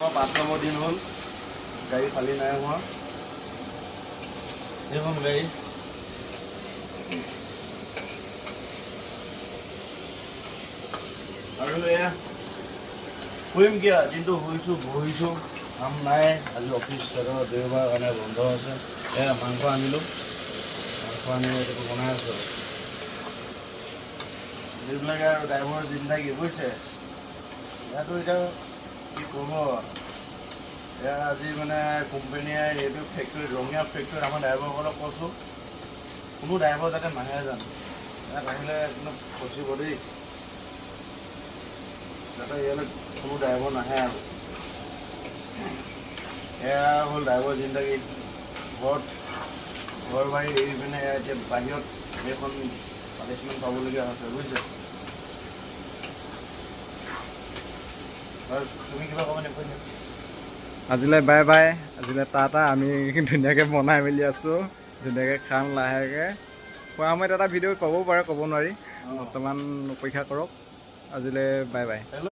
5 number দিন হ'ল গাড়ী খালী নাই হোৱা এইখন গাড়ী আৰু এয়া শুইম কিয় দিনটো শুইছোঁ বহিছোঁ কাম নাই আজি অফিচ দেওবাৰ কাৰণে বন্ধ আছে এয়া মাংস আনিলোঁ মাংস আনি এইটো বনাই আছোঁ এইবিলাকে আৰু ড্ৰাইভাৰৰ জিন্দাগী বুজিছে ইয়াতো এতিয়া কি ক'ব এয়া আজি মানে কোম্পানীয়ে এইটো ফেক্টৰীত ৰঙীয়া ফেক্টৰীত আমাৰ ড্ৰাইভাৰসকলক কৈছোঁ কোনো ড্ৰাইভাৰ যাতে নাহে জানো ইয়াত আহিলে কিন্তু ফচিব দেই যাতে ইয়ালৈ কোনো ড্ৰাইভাৰ নাহে আৰু এয়া হ'ল ড্ৰাইভাৰ জিন্দাগী ঘৰ বাৰী এৰি পিনে এতিয়া বাহিৰত এইখন পানিছমেণ্ট পাবলগীয়া হৈছে বুজিছে তুমি কিবা ক'ব নেকি আজিলৈ বাই বাই আজিলৈ টাটা আমি ধুনীয়াকৈ বনাই মেলি আছোঁ ধুনীয়াকৈ খাম লাহেকৈ খোৱা সময়ত এটা ভিডিঅ' ক'ব পাৰে ক'ব নোৱাৰি বৰ্তমান অপেক্ষা কৰক আজিলৈ বাই বাই